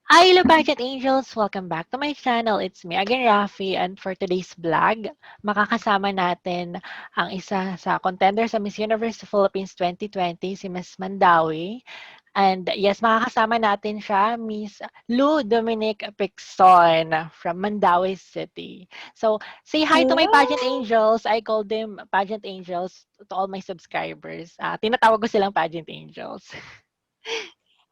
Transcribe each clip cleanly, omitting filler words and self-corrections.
Hi, hello, Pageant Angels! Welcome back to my channel. It's me again, Rafi, and for today's vlog, makakasama natin ang isa sa contender sa Miss Universe Philippines 2020, si Miss Mandaue. And yes, makakasama natin siya, Miss Dominique Piczon from Mandaue City. So, say hi to my Pageant Hello. Angels. I call them Pageant Angels to all my subscribers. Tinatawag ko silang Pageant Angels.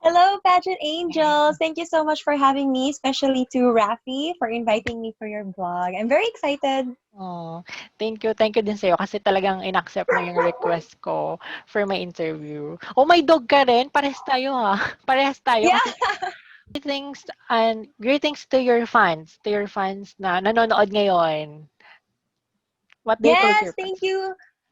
Hello, Pageant Angels. Thank you so much for having me, especially to Rafi for inviting me for your vlog. I'm very excited. Oh, thank you. Thank you din sa'yo kasi talagang in-accept mo yung request ko for my interview. Oh, may dog ka rin? Parehas tayo ha. Parehas tayo Yeah. kasi greetings to your fans na nanonood ngayon. What do you call Yes, your thank fans? you.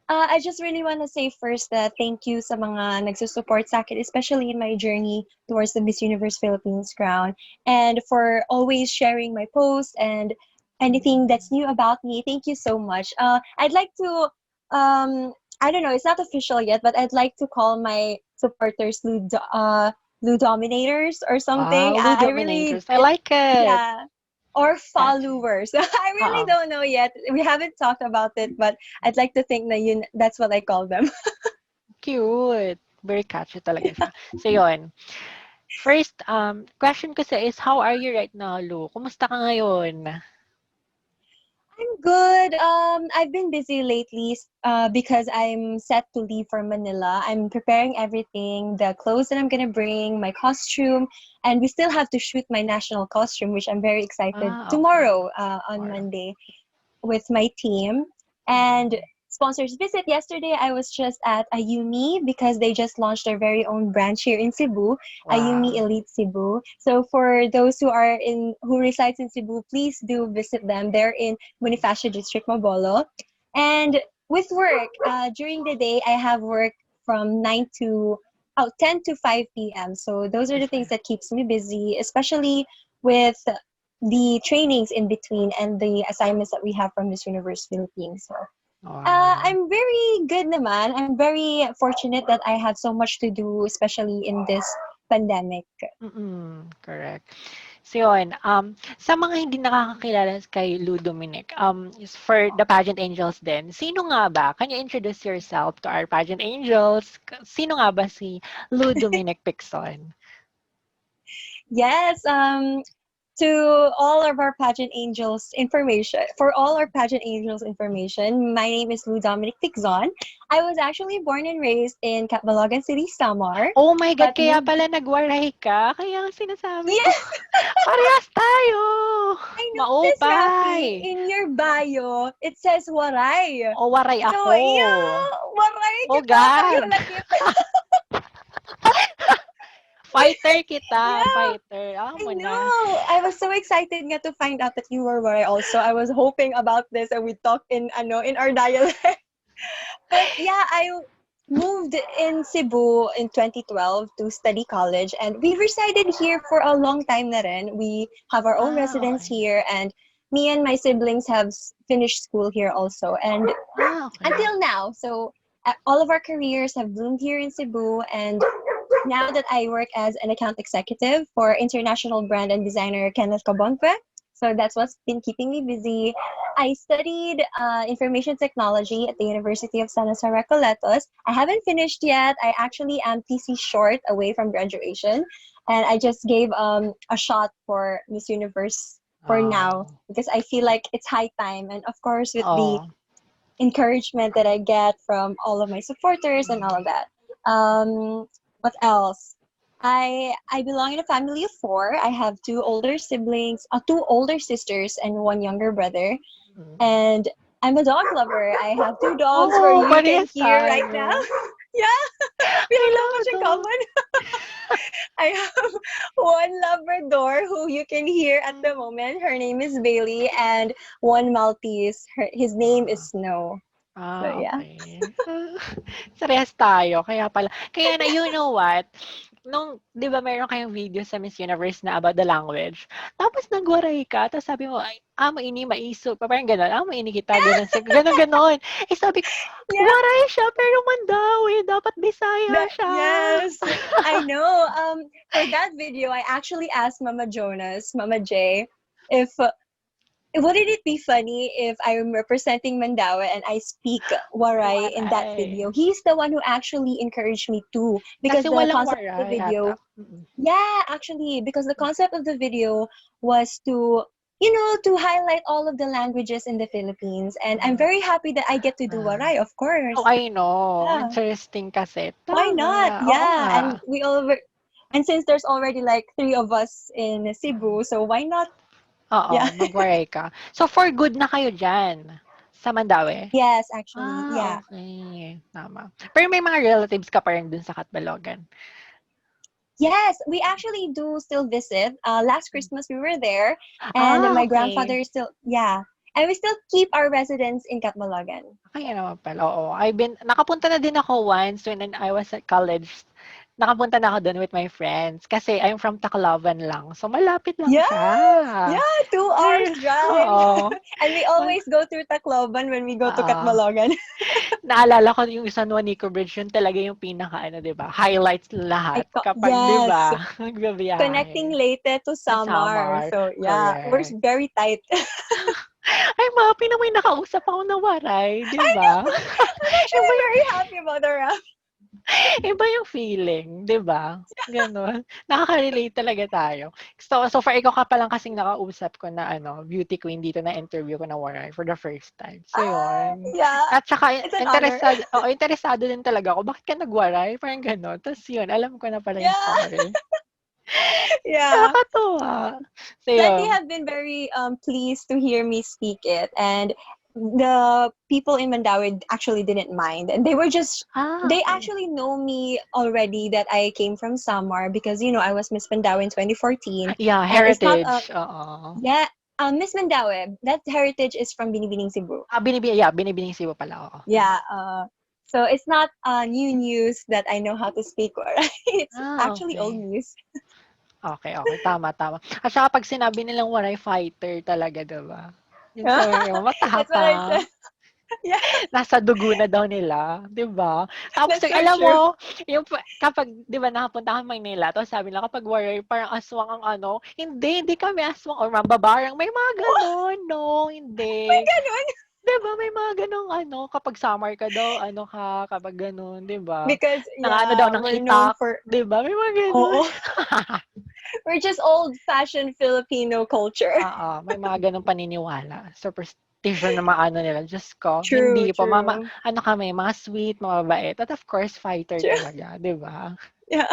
I just really want to say first that thank you sa mga nagsusupport sa akin, especially in my journey towards the Miss Universe Philippines crown, and for always sharing my posts and anything that's new about me. Thank you so much. I'd like to, I don't know, it's not official yet, but I'd like to call my supporters Lou Dominators or something. Wow, Lou I really, Dominators. I like it. yeah, or Catchy. followers. I really Oo. don't know yet. We haven't talked about it, but I'd like to think that that's what I call them. Cute. Very catchy talaga siya. So, yun. First, question ko sa is, how are you right now, Lou? Kumusta ka ngayon? I'm good. I've been busy lately because I'm set to leave for Manila. I'm preparing everything, the clothes that I'm gonna bring, my costume, and we still have to shoot my national costume, which I'm very excited Okay. tomorrow on Tomorrow. Monday with my team. And sponsors visit. Yesterday, I was just at Ayumi because they just launched their very own branch here in Cebu, Ayumi Wow. Elite Cebu. So for those who resides in Cebu, please do visit them. They're in Bonifacio District, Mabolo. And with work, during the day, I have work from 10 to 5 p.m. So those are the things that keeps me busy, especially with the trainings in between and the assignments that we have from Miss Universe Philippines. So, Wow. I'm very good naman. I'm very fortunate that I have so much to do, especially in this pandemic. Correct. So yun, sa mga hindi nakakakilala kay Lou Dominic, is for the pageant angels din, sino nga ba? Can you introduce yourself to our pageant angels? Sino nga ba si Lou Dominic Picson? Yes, to all of our pageant angels information, for all our pageant angels information, my name is Lou Dominic Pigzon. I was actually born and raised in Catbalogan City, Samar, Oh my God, but kaya moved. pala nagwaray ka. Kaya nga sinasabi ko, Yes, parehas tayo. I noticed, Rafi, Maupay. in your bio, it says waray. O waray So, ako. yeah, waray Oh kita. Pareho God. lang kita. Fighter kita, Yeah, fighter. I Mo na. know. I was so excited nga to find out that you were waray also. I was hoping about this and we talked in our dialect. But yeah, I moved in Cebu in 2012 to study college and we resided here for a long time na rin. We have our own residence Okay. here and me and my siblings have finished school here also and Okay. until now. So all of our careers have bloomed here in Cebu and now that I work as an account executive for international brand and designer Kenneth Cabonque. So that's what's been keeping me busy. I studied information technology at the University of San Jose Recoletos. I haven't finished yet. I actually am TC short away from graduation. And I just gave a shot for Miss Universe for now Oh. because I feel like it's high time. And of course, with the Oh. encouragement that I get from all of my supporters and all of that. What else? I belong in a family of four. I have two older sisters, and one younger brother. Mm. And I'm a dog lover. I have two dogs where Oh, you can parehas hear right now. tayo. Yeah, we I have so love much in dog. common. I have one Labrador who you can hear at the moment. Her name is Bailey, and one Maltese. His name is Snow. So yeah. Okay. Parehas tayo. Kaya pala. Kaya na, you know what? nung 'di ba meron kayong video sa Miss Universe na about the language, tapos nagwaray ka tapos sabi mo, "Ay, maini maiso," parang gano'n, maini kita," gano'n gano'n, gano'n. Eh, sabi ko, Yeah, waray siya pero Mandaue, dapat Bisaya that siya. yes, I know. For that video, I actually asked Mama Jonas, Mama J, if wouldn't it be funny if I'm representing Mandaue and I speak Waray in that Waray. video? He's the one who actually encouraged me to, because Kasi the walang concept of the waray ata. video, yeah, actually, because the concept of the video was to, to highlight all of the languages in the Philippines. And I'm very happy that I get to do Waray, of Oh, course. I know. Yeah, Interesting kasi. why not? Tama. Oo Yeah, nga. and and since there's already like three of us in Cebu, so why not? Oo, Yeah. magwaray ka. So, for good na kayo dyan? Sa Mandaue? Yes, actually, Ah, yeah. okay. Tama. Pero may mga relatives ka pa rin dun sa Catbalogan? Yes, we actually do still visit. Last Christmas we were there, and Ah, my okay. grandfather is still, yeah, and we still keep our residence in Catbalogan. Kaya naman pala, oo. Nakapunta na din ako once when I was at college. Nakapunta na ako dun with my friends kasi I'm from Tacloban lang. So, malapit lang Yes, siya. yeah, 2 hours drive, Oo. and we always go through Tacloban when we go to Oo. Catbalogan. Naalala ko yung San Juanico Bridge, yun talaga yung pinaka 'di ba, highlights lahat kapag 'di Yes, ba, connecting nagbibiyahe. Leyte to Sa Samar. Samar, So yeah, we're correct. very tight. Ay, mapi na may nakausap ako na waray, 'di I ba? know. I'm Iba actually yung very happy about the rap. iba yung feeling, 'di ba? Gano'n. Nakaka-relate talaga tayo. So far ikaw ka pa lang kasing nakausap ko na beauty queen dito na interview ko na waray for the first time. So yun. Yeah, At saka it's an honor. interesado din talaga ako, bakit ka nagwaray? Parang gano'n. Tapos yun, alam ko na pala yung Yeah, story. yeah. Nakakatuwa. So But they yun. have been very pleased to hear me speak it, and the people in Mandaue actually didn't mind, and they Okay. actually know me already that I came from Samar, because I was Miss Mandaue in 2014, Yeah, and it's not heritage, oo. yeah, Miss Mandaue, that heritage is from Binibining Cebu. Binibining Sibo pala, oo, tama. Yeah, so it's not new news that I know how to speak, right? It's actually old Okay. news. Okay, tama, tama. At saka 'pag sinabi nilang waray fighter talaga, 'di ba? Yung sabi mo That's what I matapang, said. Yeah, nasa dugo na daw nila, 'di ba? Tapos that's so alam true. mo, kapag 'di ba nakapunta kami Maynila tapos sabi nila kapag waray parang aswang ang hindi kami aswang or mambabarang, may mga gano'n, no, May hindi. ganun. 'Di ba may mga gano'ng kapag summer ka daw kapag gano'n, 'di ba? Because, Daw yeah, ng we're known itak, for, 'di ba? May mga gano'n. oh, we're just old-fashioned Filipino culture. May mga gano'ng paniniwala, superstition na nila, Diyos ko, True, hindi po true, kami mga sweet, mga mabait, at of course fighter true. talaga, 'di ba? Yeah,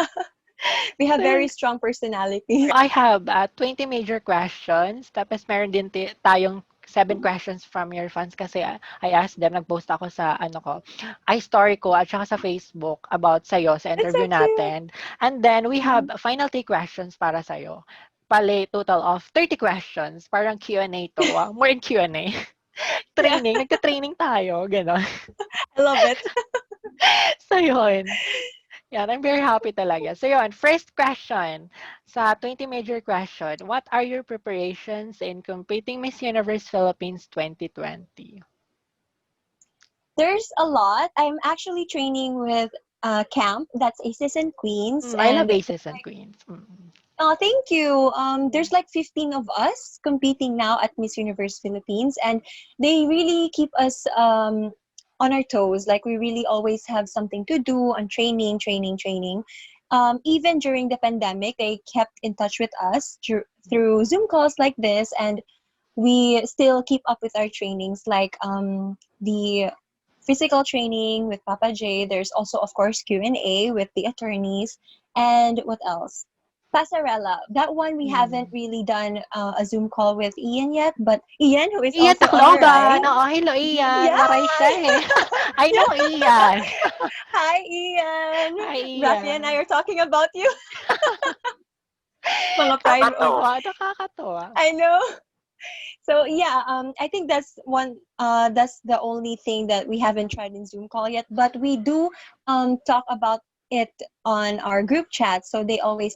we have So very strong personality. I have 20 major questions, tapos meron din tayong 7 questions from your fans kasi I asked them, nag-post ako sa iStory ko at saka sa Facebook about sa'yo sa That's so interview cute. natin. And then we have Mhm. final 3 questions para sa'yo. Pali, total of 30 questions. Parang Q&A to. More in Q&A. Yeah, Nagka-training tayo, gano'n. I love it. So yun. Yeah, I'm very happy talaga. So yun, first question. Sa 20 major question, what are your preparations in competing Miss Universe Philippines 2020? There's a lot. I'm actually training with camp. That's Aces and Queens, I love and aces and queens. oh, thank you. There's like 15 of us competing now at Miss Universe Philippines, and they really keep us on our toes. Like, we really always have something to do on training, training, training. Even during the pandemic, they kept in touch with us through Zoom calls like this, and we still keep up with our trainings, like the physical training with Papa J. There's also, of course, Q&A with the attorneys, and what else? Pasarela. That one we haven't Mm. really done a Zoom call with Ian yet, but Ian, who is Ian also on our Tacloban. ride. Oo, hello Ian. Yeah. Waray siya eh. I know Yeah. Ian. Hi, Ian. Hi Rafi and I Ian. are talking about you. Mga pride. Nakakatuwa, nakakatuwa. I know. So yeah, I think that's one. That's the only thing that we haven't tried in Zoom call yet. But we do talk about it on our group chat. So they always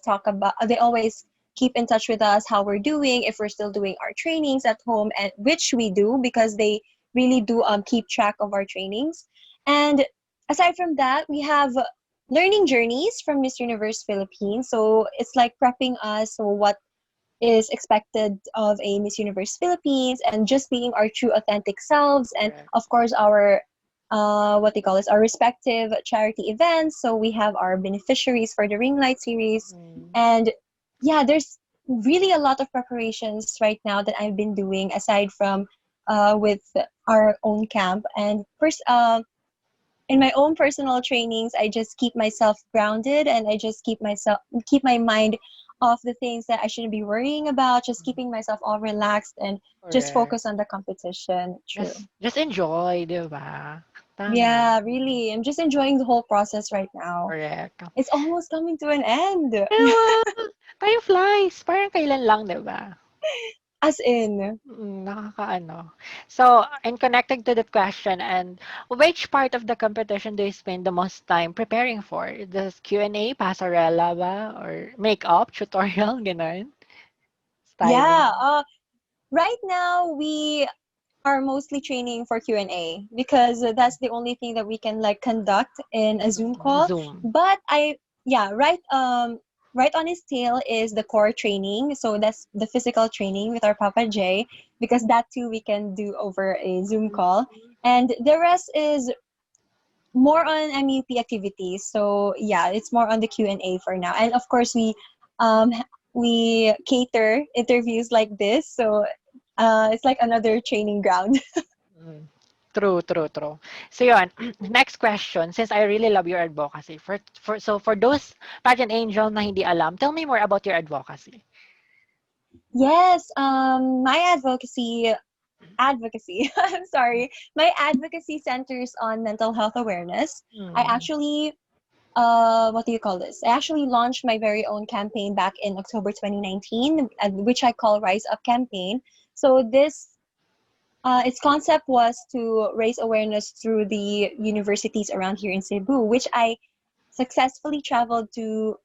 keep in touch with us how we're doing, if we're still doing our trainings at home, and which we do because they really do keep track of our trainings. And aside from that, we have learning journeys from Miss Universe Philippines. So it's like prepping us so what is expected of a Miss Universe Philippines and just being our true authentic selves, and Correct. of course our what they call this, our respective charity events. So we have our beneficiaries for the Ring Light series, Mm. and yeah, there's really a lot of preparations right now that I've been doing aside from with our own camp. And first, in my own personal trainings, I just keep myself grounded, and I just keep my mind off the things that I shouldn't be worrying about, just keeping myself all relaxed and just Correct. focus on the competition. True. Just enjoy, 'di ba? Tama. Yeah, really. I'm just enjoying the whole process right now. Correct. It's almost coming to an end. Ewa, time flies. Parang kailan lang, 'di ba? As in, Nakakaano. So, and connected to that question, and which part of the competition do you spend the most time preparing for? The Q&A, pasarela ba? Or makeup, tutorial, gano'n? yeah. Styling, Right now we are mostly training for Q&A because that's the only thing that we can like conduct in a Zoom call. Zoom. But yeah, right on his tail is the core training. So that's the physical training with our Papa J, because that too we can do over a Zoom call. And the rest is more on MEP activities. So yeah, it's more on the Q&A for now. And of course um we cater interviews like this. So it's like another training ground. Mm. True, true, true. So yun, next question, since I really love your advocacy, for those pageant angel na hindi alam, tell me more about your advocacy. Yes, my advocacy, I'm sorry, my advocacy centers on mental health awareness. I Mm. actually, what do you call this? I actually launched my very own campaign back in October 2019, which I call Rise Up Campaign. So its concept was to raise awareness through the universities around here in Cebu, which I successfully traveled to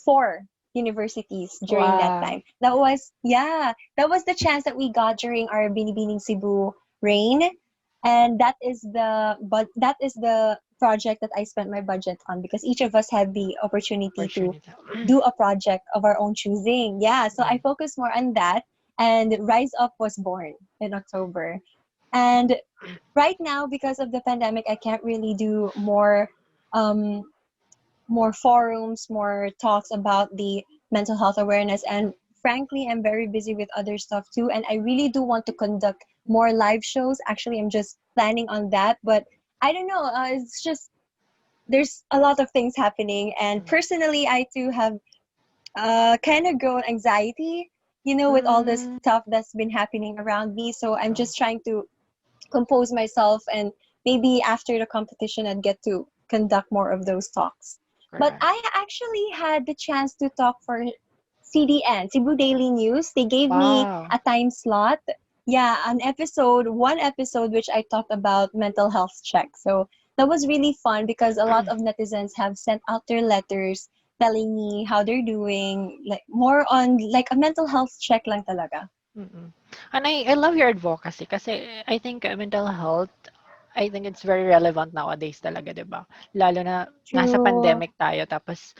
4 universities during that Wow. time. That was the chance that we got during our Binibining Cebu reign, and that is the project that I spent my budget on, because each of us had the opportunity to Opportunity. do a project of our own choosing. Yeah, so I Mm. focused more on that, and Rise Up was born in October. And right now, because of the pandemic, I can't really do um, more forums, more talks about the mental health awareness. And frankly, I'm very busy with other stuff too. And I really do want to conduct more live shows. Actually, I'm just planning on that. But I don't know. It's just there's a lot of things happening. And personally, I too have kind of grown anxiety, with all this Mm. stuff that's been happening around me. So I'm True. just trying to compose myself, and maybe after the competition I'd get to conduct more of those talks. But Correct. I actually had the chance to talk for CDN, Cebu Daily News. They gave me Wow. a time slot. Yeah, one episode which I talked about mental health check. So that was really fun because a lot of netizens have sent out their letters telling me how they're doing, like more on like a mental health check lang talaga. Mm. And I love your advocacy kasi I think mental health, I think it's very relevant nowadays talaga, 'di ba? Lalo na nasa True. pandemic tayo tapos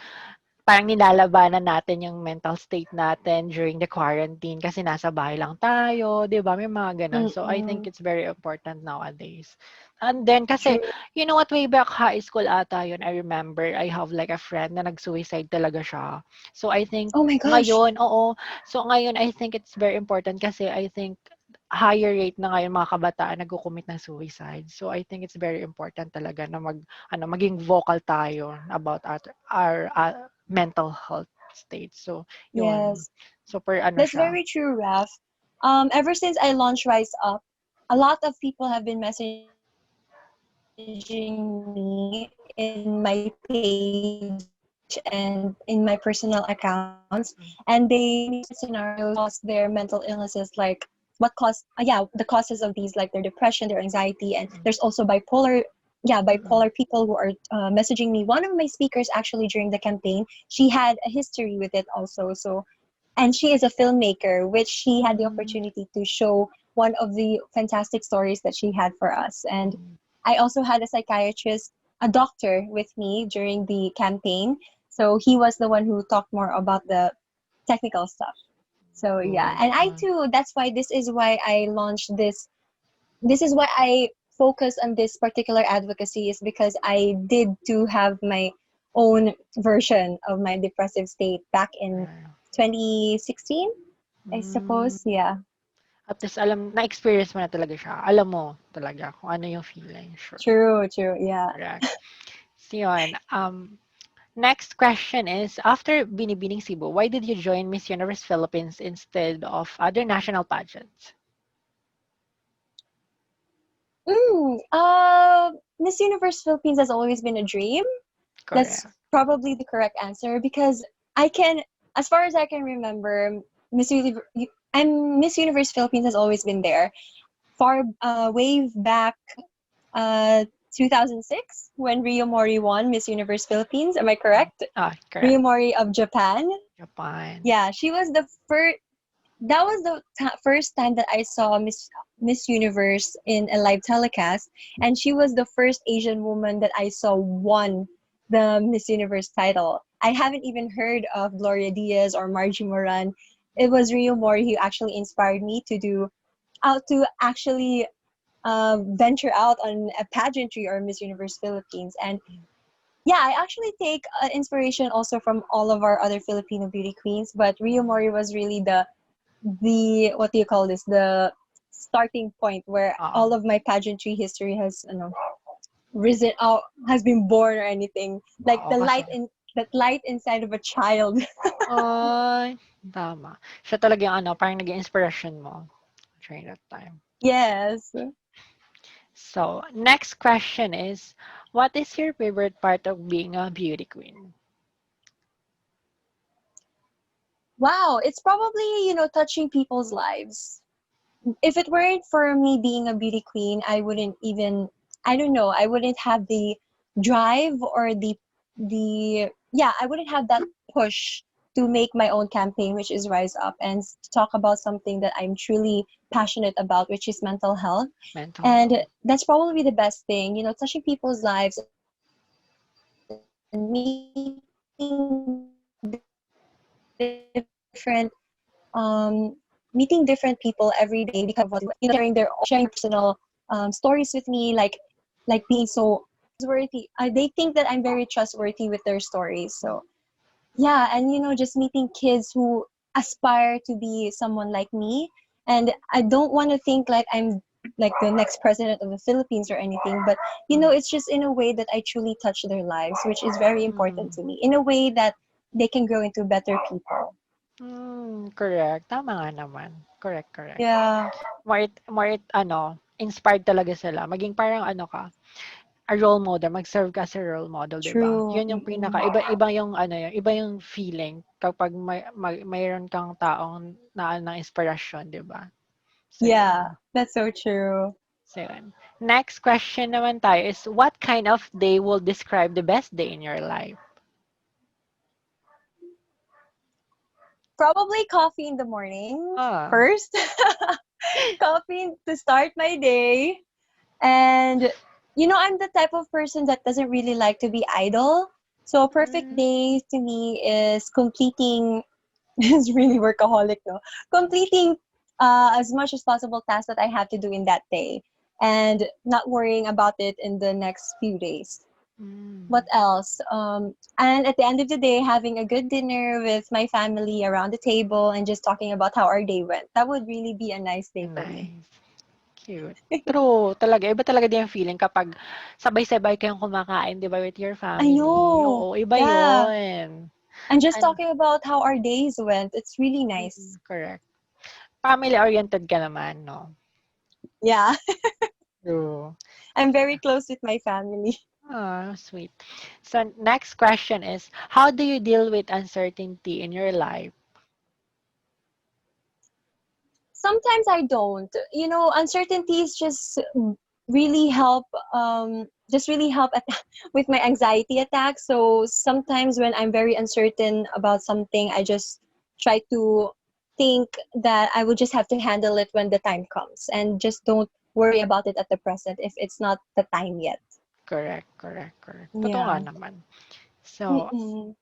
parang nilalabanan natin yung mental state natin during the quarantine kasi nasa bahay lang tayo, 'di ba? May mga gano'n. So I think Mm-mm. it's very important nowadays. And then kasi, True. you know what, way back high school ata yun, I remember I have like a friend na nag-suicide talaga siya. So I think Oh my gosh. ngayon, oo. So ngayon I think it's very important kasi I think higher rate na ngayon mga kabataan nagko-commit ng suicide. So I think it's very important talaga na maging vocal tayo about our mental health state. So, yun. Yes. Super ano That's siya. very true, Raf. Ever since I launched Rise Up, a lot of people have been messaging me in my page and in my personal accounts, and they share me different scenarios of what caused their mental illnesses, like the causes of these, like their depression, their anxiety, and there's also bipolar Mm. bipolar people who are messaging me. One of my speakers actually during the campaign, she had a history with it also. So, and she is a filmmaker, which she had the Mm. opportunity to show one of the fantastic stories that she had for us. And Mm. I also had a psychiatrist, a doctor with me during the campaign. So he was the one who talked more about the technical stuff. So yeah, Good. and I too, that's why this is why I launched this. This is why I focus on this particular advocacy, is because I did to have my own version of my depressive state back in Right. 2016, I Mm. suppose. Yeah. At least alam na-experience mo na talaga siya. Alam mo talaga kung ano yung feeling. Sure. True, true. Yeah. Correct. So yun, next question is, after Binibining Cebu, why did you join Miss Universe Philippines instead of other national pageants? Miss Universe Philippines has always been a dream. That's Correct. probably the correct answer because I can, as far as I can remember, Miss Universe and Miss Universe Philippines has always been there. Far way back, uh, 2006 when Rio Mori won Miss Universe Philippines. Am I correct? Correct. Rio Mori of Japan. Japan. Yeah, she was the first. That was the first time that I saw Miss Universe in a live telecast, and she was the first Asian woman that I saw won the Miss Universe title. I haven't even heard of Gloria Diaz or Margie Moran. It was Rio Mori who actually inspired me to do out to actually venture out on a pageantry or Miss Universe Philippines. And yeah, I actually take inspiration also from all of our other Filipino beauty queens, but Rio Mori was really the what do you call this, the starting point where Oo. all of my pageantry history has, risen out, has been born or anything, like Oo, the kasi, light in that light inside of a child. ay, tama. Siya talaga yung ano, parang naging inspiration mo during that time. Yes. So, next question is, what is your favorite part of being a beauty queen? Wow, it's probably, touching people's lives. If it weren't for me being a beauty queen, I wouldn't even, I don't know, I wouldn't have the drive or I wouldn't have that push to make my own campaign, which is Rise Up, and to talk about something that I'm truly passionate about, which is mental health. Mental And health. that's probably the best thing, touching people's lives and meeting different people every day because of what we do, sharing their personal stories with me, like being so trustworthy. They think that I'm very trustworthy with their stories. So yeah, and just meeting kids who aspire to be someone like me, and I don't want to think like I'm like the next president of the Philippines or anything, but Mm. it's just in a way that I truly touch their lives, which is very important Mm. to me, in a way that they can grow into better people. Correct. Tama nga naman. Correct, correct. Yeah, Ano, inspired talaga sila. Maging parang ano ka, a role model, mag-serve ka as a role model, 'di ba? true. 'Yun yung pinaka Mm-mm. iba yung ano, iba yung feeling kapag mayroon kang taong na ng inspirasyon, 'di ba? So Yeah, 'yun. that's so true. So 'yun. Next question naman tayo is, what kind of day will describe the best day in your life? Probably coffee in the morning Ah. first. Coffee to start my day. And I'm the type of person that doesn't really like to be idle. So a perfect Mm. day to me is completing is really workaholic, no? Completing as much as possible tasks that I have to do in that day and not worrying about it in the next few days. What Mm. else? And at the end of the day, having a good dinner with my family around the table and just talking about how our day went. That would really be a nice day for me. Nice. Cute. True, talaga. Iba talaga din yung feeling kapag sabay-sabay kayong kumakain, 'di ba, with your I family. know. Oo, iba Yeah. 'yun. And just Ano, talking about how our days went. It's really nice. correct. Family-oriented ka naman, 'no? Yeah. True. I'm very close with my family. Ah, sweet. So, next question is, how do you deal with uncertainty in your life? Sometimes I don't. Uncertainty is just really help just really help with my anxiety attacks. So sometimes when I'm very uncertain about something, I just try to think that I would just have to handle it when the time comes, and just don't worry about it at the present if it's not the time yet. Correct, correct, correct. Totoo nga Yeah. naman. So, Mm-mm.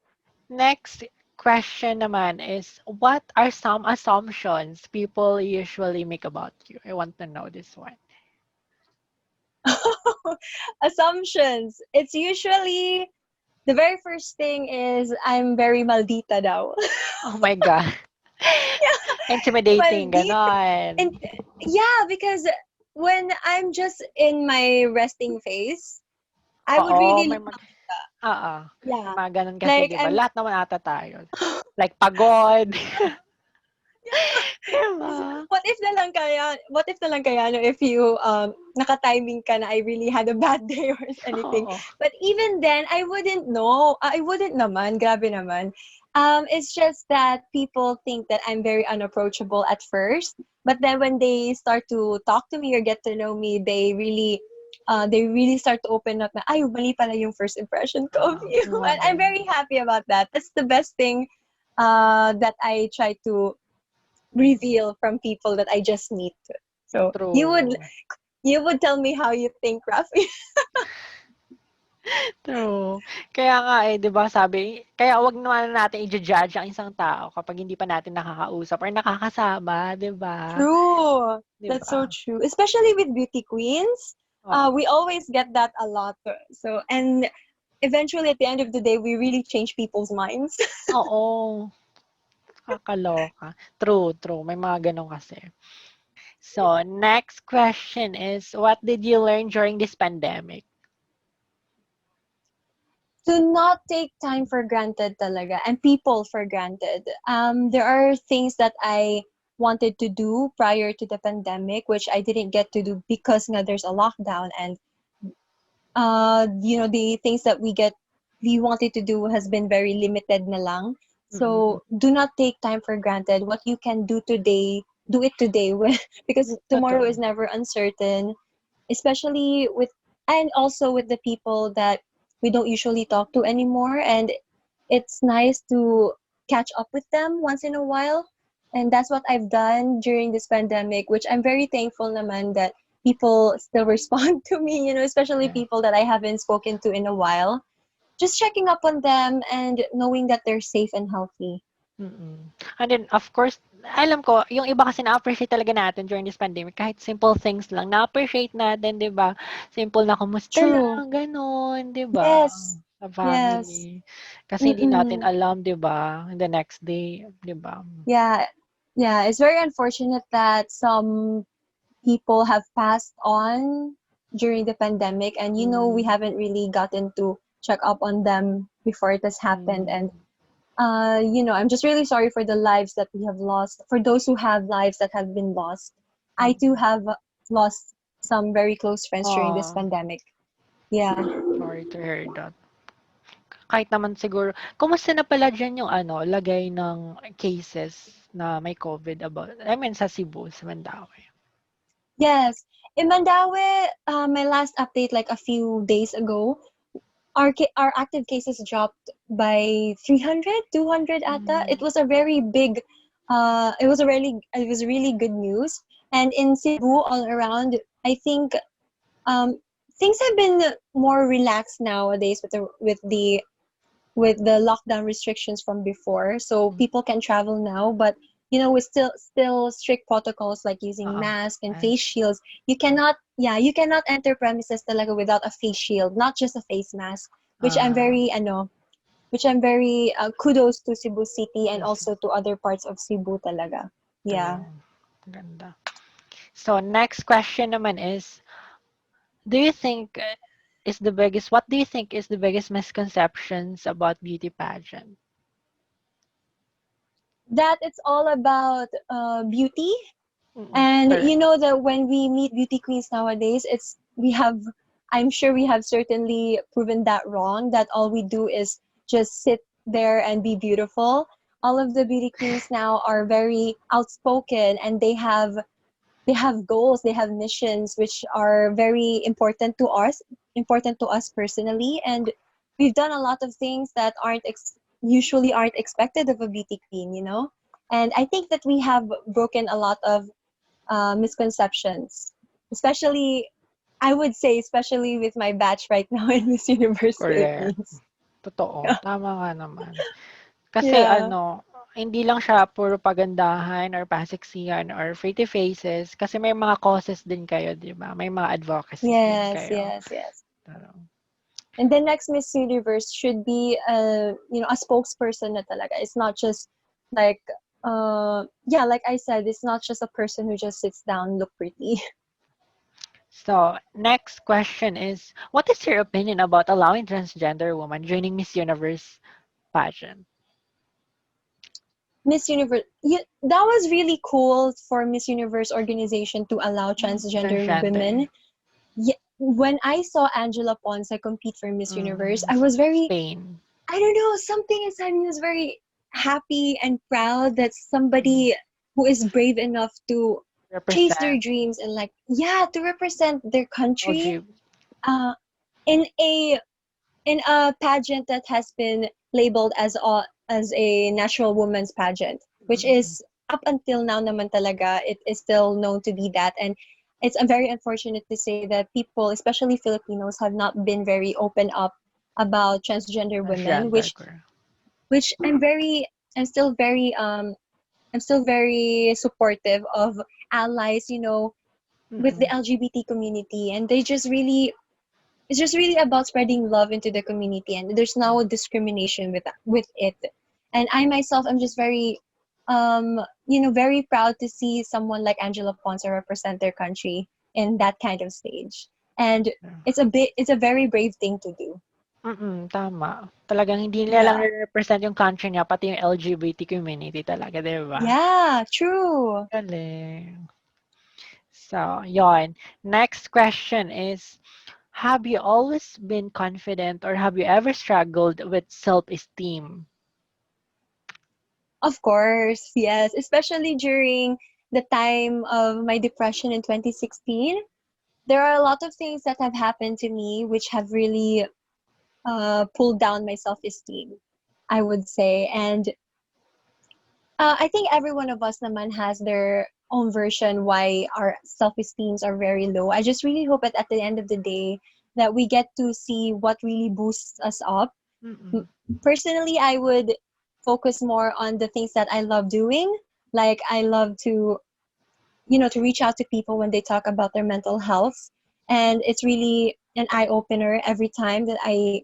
next question naman is, what are some assumptions people usually make about you? I want to know this one. Assumptions. It's usually the very first thing is I'm very maldita daw. Oh my God. Intimidating, Maldita. ganon. And yeah, because when I'm just in my resting phase, I would Oo, really may look mag... up. Oo. May Yeah. mga ganon kasi, Like di ba? I'm Lahat naman ata tayo. Like, pagod. yeah. Di Is- ba? What if na lang kaya no, if you naka-timing ka na I really had a bad day or anything. Oo. But even then I wouldn't know. I wouldn't naman, grabe naman. It's just that people think that I'm very unapproachable at first, but then when they start to talk to me or get to know me, they really start to open up na, ay, mali pala yung first impression ko of Oo. you. May mga And I'm ganon. very happy about that. That's the best thing that I try to reveal from people that I just meet. So True. you would tell me how you think, Rafi. True. Kaya nga eh, 'di ba sabi, kaya 'wag naman natin i-judge ang isang tao kapag hindi pa natin nakakausap or nakakasama, 'di ba? True. 'Di That's so ba? true. Especially with beauty queens. Oo. We always get that a lot. So and eventually at the end of the day we really change people's minds. Oo, kakaloka. True, true. May mga gano'n kasi. So, next question is, what did you learn during this pandemic? To not take time for granted talaga and people for granted. There are things that I wanted to do prior to the pandemic which I didn't get to do because nga there's a lockdown, and the things that we wanted to do has been very limited na lang. Mm. So do not take time for granted. What you can do today, do it today because tomorrow Totoo. is never uncertain, especially with and also with the people that we don't usually talk to anymore, and it's nice to catch up with them once in a while. And that's what I've done during this pandemic, which I'm very thankful naman that people still respond to me, especially Yeah. people that I haven't spoken to in a while. Just checking up on them and knowing that they're safe and healthy. Mm. And then, of course, alam ko, yung iba kasi na-appreciate talaga natin during this pandemic, kahit simple things lang, na-appreciate natin, di ba? Simple na kumusta True. lang, gano'n, di ba? Yes. Sa Yes. family. Kasi hindi natin Mm-mm. alam, di ba? The next day, di ba? Yeah. Yeah. It's very unfortunate that some people have passed on during the pandemic, and we Mm. haven't really gotten to check up on them before it has happened. Mm. And I'm just really sorry for the lives that we have lost, for those who have lives that have been lost. I too Mm. have lost some very close friends during this Oh, pandemic. Yeah. sorry to hear that. Kahit naman siguro, kumusta na pala diyan yung ano, lagay ng cases na may COVID about, I mean sa Cebu, sa Mandaue? Yes. In Mandaue, my last update like a few days ago, our active cases dropped by 300, 200 ata. Hmm. It was a very big it was really good news. And in Cebu all around, I think um things have been more relaxed nowadays with the lockdown restrictions from before. So people can travel now, but with still strict protocols like using Oo, mask and face mas shields. You cannot enter premises talaga without a face shield, not just a face mask, which I'm ah, very kudos to Cebu City and yes, also to other parts of Cebu talaga. Yeah. true. Ganda. So, next question naman is, do you think what do you think is the biggest misconceptions about beauty pageant? That it's all about beauty. Mm, And correct. that when we meet beauty queens nowadays, I'm sure we have certainly proven that wrong, that all we do is just sit there and be beautiful. All of the beauty queens now are very outspoken, and they have they have goals, they have missions, which are very important to us personally. And we've done a lot of things that usually aren't expected of a beauty queen, you know? And I think that we have broken a lot of misconceptions, especially, I would say, especially with my batch right now in Miss Universe Correct. Philippines. Totoo. Tama nga naman. Kasi Yeah. ano, hindi lang siya puro pagandahan or pasiksihan or pretty faces kasi may mga causes din kayo, 'di ba? May mga advocacies din Yes, kayo. yes, yes. Pero, And the next Miss Universe should be a spokesperson na talaga. It's not just like yeah, like I said, it's not just a person who just sits down, look pretty. so, next question is, what is your opinion about allowing transgender women joining Miss Universe pageant? Miss Universe, yeah, that was really cool for Miss Universe organization to allow transgender Transgender. women. Yeah, when I saw Angela Ponce compete for Miss Universe, Mm, I was very, Spain. I don't know, something inside me was very happy and proud that Mm, somebody who is brave enough to chase their represent dreams and like, yeah, to represent their country LGBT. uh, in a pageant that has been labeled as a natural woman's pageant, which Mm, is up until now naman talaga, it is still known to be that. And it's very unfortunate to say that people, especially Filipinos, have not been very open up about transgender women, transgender, correct. which I'm still very I'm still very supportive of allies, with the Mm, LGBT community, and they just really it's just really about spreading love into the community, and there's no discrimination with it. And I myself am just very very proud to see someone like Angela Ponce represent their country in that kind of stage. And it's a very brave thing to do. tama. Talagang hindi nila lang Yeah. represent yung country niya, pati yung LGBT community talaga, 'di ba? Yeah, true. Galing. So, yon. Next question is, have you always been confident or have you ever struggled with self-esteem? Of course, yes, especially during the time of my depression in 2016. There are a lot of things that have happened to me which have really pulled down my self-esteem, I would say. And I think every one of us naman has their own version why our self-esteems are very low. I just really hope that at the end of the day that we get to see what really boosts us up. Mm-mm. Personally, I would focus more on the things that I love doing. Like I love to reach out to people when they talk about their mental health, and it's really an eye opener every time that I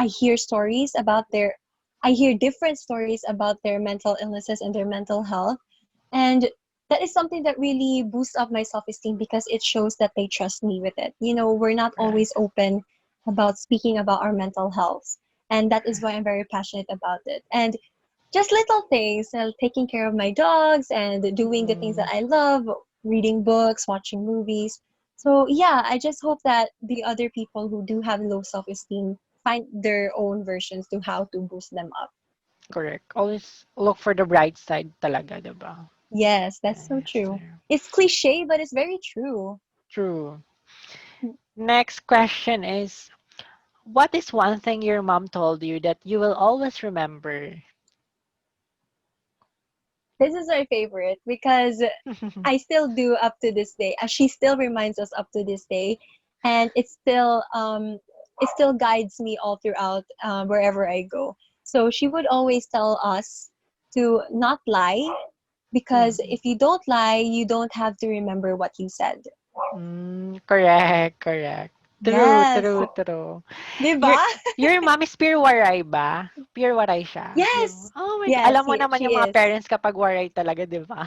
hear stories about their I hear different stories about their mental illnesses and their mental health. And that is something that really boosts up my self-esteem because it shows that they trust me with it. We're not always Correct. open about speaking about our mental health, and that is why I'm very passionate about it. And just little things, taking care of my dogs and doing the things that Mm, I love, reading books, watching movies. So yeah, I just hope that the other people who do have low self-esteem find their own versions to how to boost them up. correct. Always look for the bright side talaga, 'di ba? Yes, that's so Yes, true. sir. It's cliche, but it's very true. True. Next question is, what is one thing your mom told you that you will always remember? This is my favorite because I still do up to this day. She still reminds us up to this day, and it still guides me all throughout wherever I go. So she would always tell us to not lie because Mm. if you don't lie, you don't have to remember what you said. Correct, correct. True, Yes, true, true. 'di Your ba? your mom is pure waray ba? Pure waray siya. Yes, Oh my God. yes, Alam mo naman yung she mga is. parents kapag waray talaga, di ba?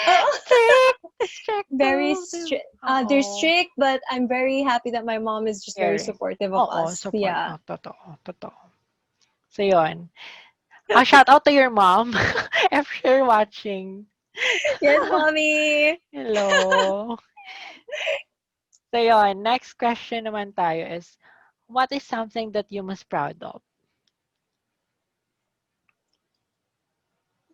Oh, Strict! Strict very to. strict. They're Oo. strict, but I'm very happy that my mom is just very Caring. supportive of Oo, us. support. Yeah. Oh, totoo, totoo. So, yun. Shout out to your mom if you're watching. Yes, mommy. Hello. So, yun. Next question naman tayo is, what is something that you most proud of?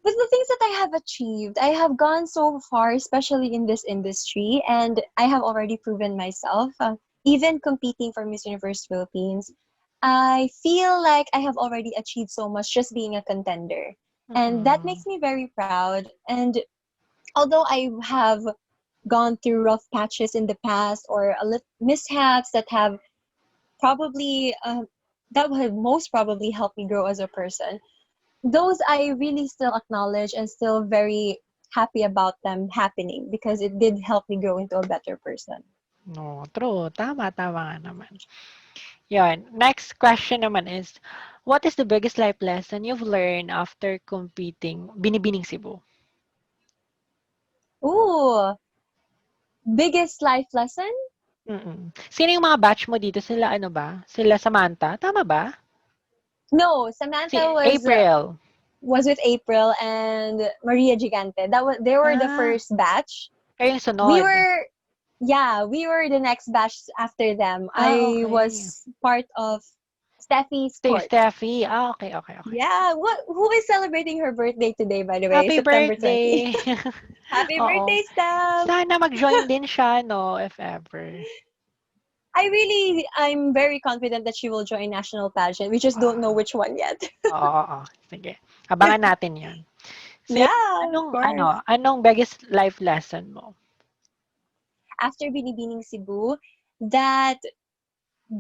With the things that I have achieved, I have gone so far, especially in this industry, and I have already proven myself. Even competing for Miss Universe Philippines, I feel like I have already achieved so much just being a contender. And that Mm-mm. makes me very proud. And although I have gone through rough patches in the past or mishaps that have probably that would most probably help me grow as a person, those I really still acknowledge and still very happy about them happening because it did help me grow into a better person. No, true. Tama, tama nga naman. Yun. Next question naman is, what is the biggest life lesson you've learned after competing Binibining Cebu? Ooh, biggest life lesson? Mm. Sino yung mga batch mo dito? Sila ano ba? Sila Samantha? Tama ba? No, Si Samantha April. was with April and Maria Gigante. That was they were the Ah, first batch. kayo yung We sunod. were Yeah, we were the next batch after them. Ah, I okay. was part of Steffi's court. Steffi. Ah, okay, okay, okay. Yeah, who is celebrating her birthday today, by the way? Happy September 20. birthday! Happy Oo. birthday, Steph! Sana mag-join din siya, no, if ever. I'm very confident that she will join national pageant. We just don't know Ah, which one yet. oo, oo. Sige. Abangan natin yan. So, Yeah, of course. anong biggest life lesson mo? After Binibining Cebu, that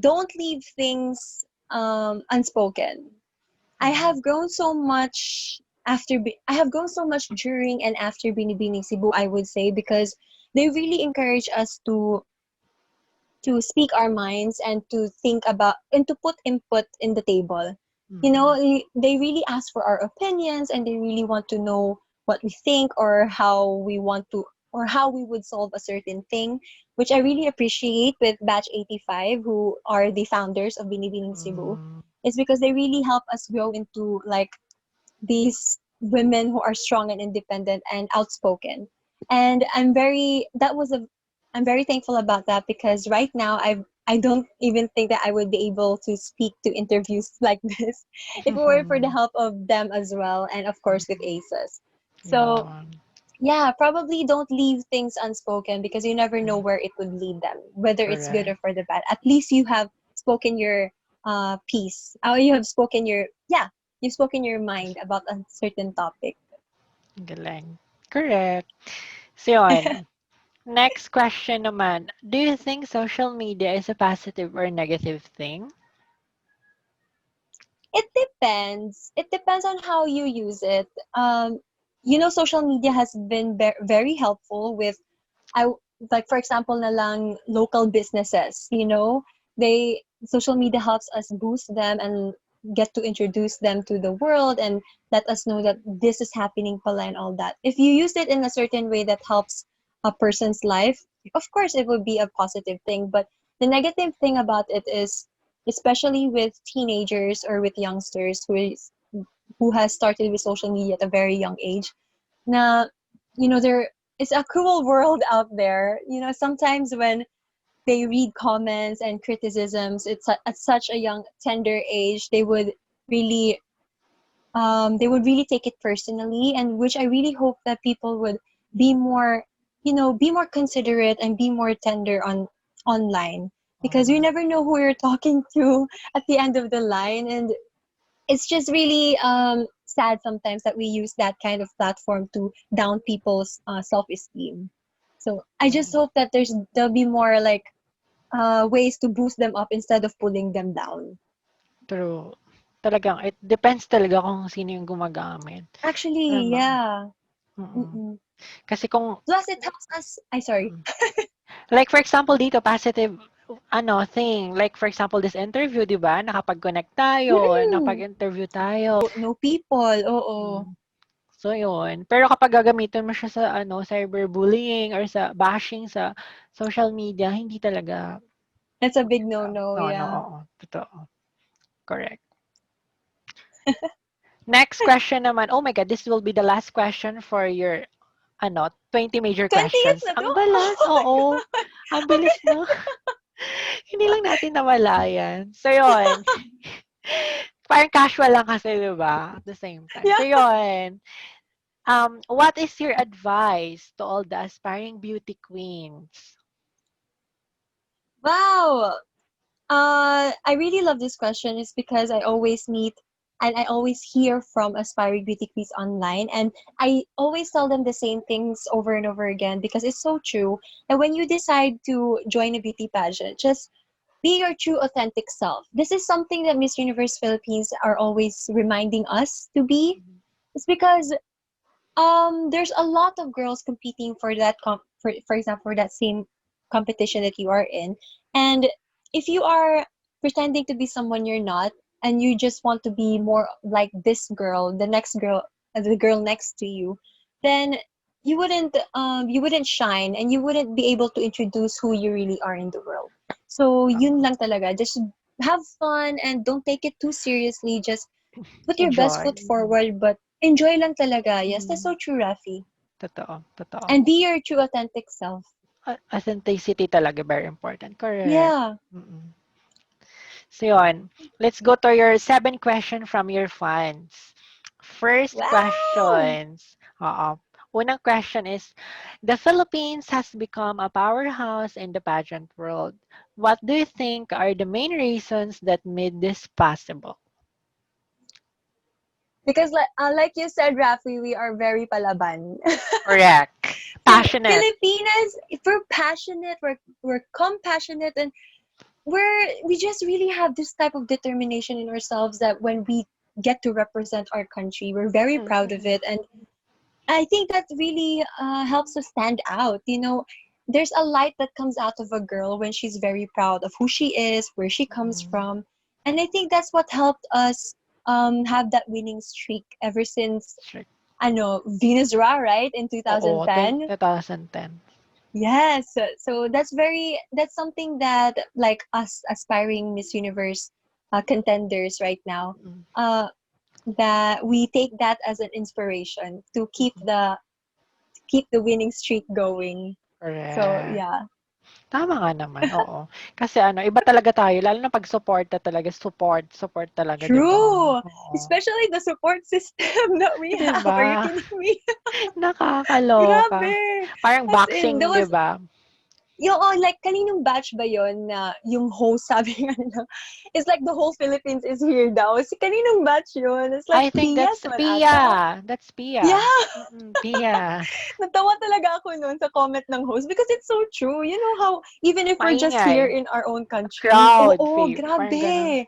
don't leave things unspoken. I Mm. have grown so much I have grown so much during and after Binibining Cebu, I would say, because they really encourage us to speak our minds and to think about and to put input in the table. You know, Mm. they really ask for our opinions and they really want to know what we think or how we want to or how we would solve a certain thing, which I really appreciate with Batch 85, who are the founders of Binibining Cebu. Mm. It's because they really help us grow into like these women who are strong and independent and outspoken. And I'm very thankful about that because right now I don't even think that I would be able to speak to interviews like this if it were for the help of them as well and of course with ACES. So Yun. yeah, probably don't leave things unspoken because you never know Mm. where it would lead them, whether it's good or Correct. for the bad. At least you have spoken your piece. You have spoken your yeah, you've spoken your mind about a certain topic. Galing. Correct. So, yun. Next question naman. Do you think social media is a positive or negative thing? It depends. It depends on how you use it. You know, social media has been very helpful with I like for example na lang local businesses, you know, they social media helps us boost them and get to introduce them to the world and let us know that this is happening pala and all that. If you use it in a certain way that helps a person's life, of course it would be a positive thing, but the negative thing about it is especially with teenagers or with youngsters who has started with social media at a very young age na you know there it's a cruel world out there. You know, sometimes when they read comments and criticisms, at such a young tender age, they would really take it personally, and which I really hope that people would be more, you know, be more considerate and be more tender on online because you Um, never know who you're talking to at the end of the line, and it's just really sad sometimes that we use that kind of platform to down people's self-esteem. So I just hope that there'll be more like ways to boost them up instead of pulling them down. true. Talagang, it depends talaga kung sino yung gumagamit. Actually, Tama. yeah. Mm. Mm-mm. Kasi kung, Plus, it helps us. I sorry. like for example dito, positive thing. Like for example, this interview, di ba? Nakapag-connect tayo, Mm. nakapag-interview tayo. No people. Oo. Mm. So, yun. Pero kapag gagamitin mo siya sa cyberbullying or sa bashing sa social media, hindi talaga. That's a big no-no. No, no, Yeah. oo. Totoo. Correct. Next question naman. Oh my God, this will be the last question for your 20 major 20th questions. na to. Ang balas, oo. Ang bilis, no? Hindi lang natin namalayan. So, yun. Parang casual lang kasi, di ba? At the same time. Yeah. So, yun. What is your advice to all the aspiring beauty queens? Wow. I really love this question. It's because I always meet and I always hear from aspiring beauty queens online, and I always tell them the same things over and over again because it's so true. And when you decide to join a beauty pageant, just be your true authentic self. This is something that Miss Universe Philippines are always reminding us to be. Mhm. It's because there's a lot of girls competing for that for example for that same competition that you are in, and if you are pretending to be someone you're not, and you just want to be more like this girl, the next girl, the girl next to you, then you wouldn't shine, and you wouldn't be able to introduce who you really are in the world. So yun Tama. lang talaga, just have fun and don't take it too seriously. Just put your best Enjoy. foot forward, but enjoy lang talaga. Yes, that's Mm. so true, Rafi. Totoo, totoo. And be your true authentic self. Authenticity talaga very important. Correct. Yeah. Mm. So yun, let's go to your 7 question from your fans. First Wow! questions. Oo. Unang question is, the Philippines has become a powerhouse in the pageant world. What do you think are the main reasons that made this possible? Because like you said, Rafi, we are very palaban. Correct. Passionate. Filipinas, we're passionate, we're compassionate, and we just really have this type of determination in ourselves that when we get to represent our country, we're very proud of Mm-mm. it. And I think that really helps us stand out. There's a light that comes out of a girl when she's very proud of who she is, where she comes Mm. from. And I think that's what helped us have that winning streak ever since, Strict. Venus Ra, right? In Oo, 2010. 2010. Yes. So that's something that like us aspiring Miss Universe contenders right now, Mm. uh, that we take that as an inspiration to Mm. keep the winning streak going. So Correct. yeah, Tama nga naman, oo. Kasi ano, iba talaga tayo lalo na 'pag suporta talaga, support talaga, 'di ba? true. Oo. Especially the support system that we 'Di have. Are you ba? kidding me? Nakakaloka. Grabe. Parang As in, boxing, there 'di was ba? like kaninong batch ba yon na yung host sabi nga nila, it's like the whole Philippines is here daw. Si kaninong batch yun? It's like I think Pia's that's man ata. Pia. That's Pia. Yeah, Pia. natawa talaga ako noon sa comment ng host because it's so true. You know how even if we're just Maingay. here in our own country, Crowd oo, fave, parang gano'n. grabe.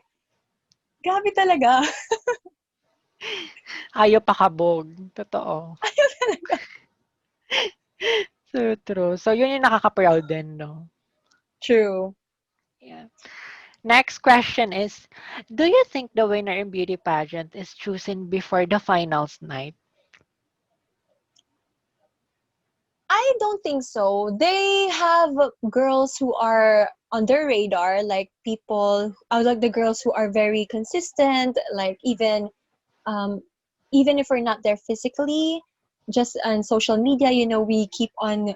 Grabe talaga. Ayaw pakabog, totoo. Ayaw talaga. So true. So yun yung nakaka-proud din, 'no? True. Yeah. Next question is, do you think the winner in beauty pageant is chosen before the finals night? I don't think so. They have girls who are on their radar, like like the girls who are very consistent, like um, even if we're not there physically, just on social media, we keep on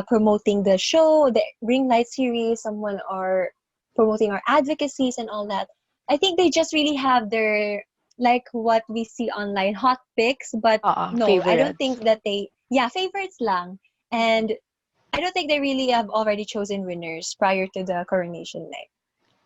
promoting the show, the ring light series, someone are promoting our advocacies and all that. I think they just really have their like what we see online hot picks, but Oo, no, I don't favorites. think that yeah, favorites lang. Mm. And I don't think they really have already chosen winners prior to the coronation night.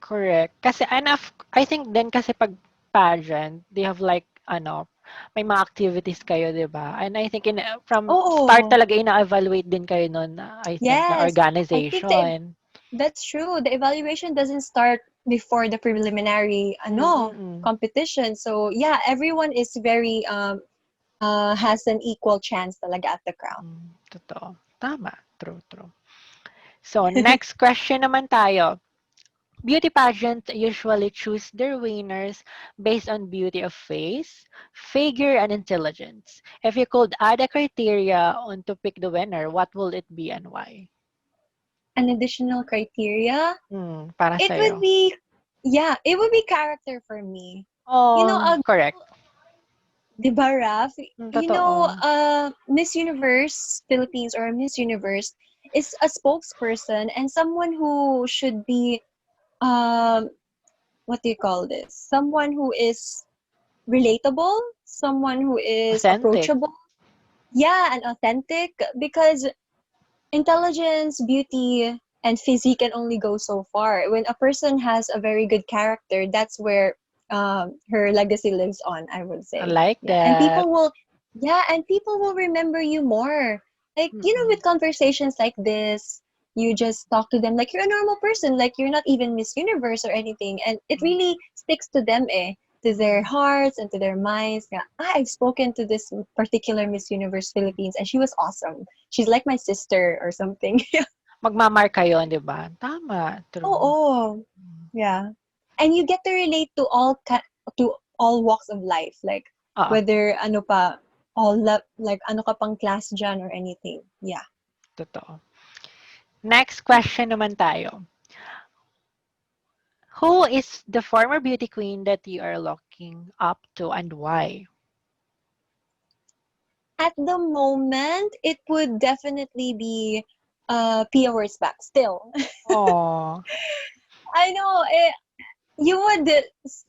Correct. Kasi enough, I think din kasi pag pageant, they have like, ano, may mga activities kayo, di ba? And I think from start Oh, talaga ina-evaluate din kayo nun, I think, na yes. I think organization. that's true. The evaluation doesn't start before the preliminary Mm-mm. competition. So yeah, everyone is very has an equal chance talaga at the crown. Totoo. Tama. True, true. So, next question naman tayo. Beauty pageants usually choose their winners based on beauty of face, figure, and intelligence. If you could add a criteria on to pick the winner, what will it be and why? An additional criteria, Para it would sa'yo. be yeah, it would be character for me. Oh, A correct. 'Di ba, Raf? Totoo. Miss Universe Philippines or Miss Universe is a spokesperson and someone who should be, um, what do you call this? Someone who is relatable, someone who is Authentic. approachable, Yeah, and authentic, because intelligence, beauty, and physique can only go so far. When a person has a very good character, that's where her legacy lives on, I would I say. like Yeah, and that. people will remember you more. Like, Mm-mm. with conversations like this, you just talk to them like you're a normal person, like you're not even Miss Universe or anything, and it really sticks to them, to their Mm-mm. hearts and to their minds. Yeah, I've spoken to this particular Miss Universe Philippines, and she was awesome. She's like my sister or something. Magmamark kayo, 'di ba? Tama, true. Oo. Yeah. And you get to relate to to all walks of life, like Oo, whether ano pa, like ano ka pang class dyan or anything. Yeah. totoo. Next question naman tayo. Who is the former beauty queen that you are looking up to and why? At the moment, it would definitely be Pia Wurtzbach still. Oh, I know, you would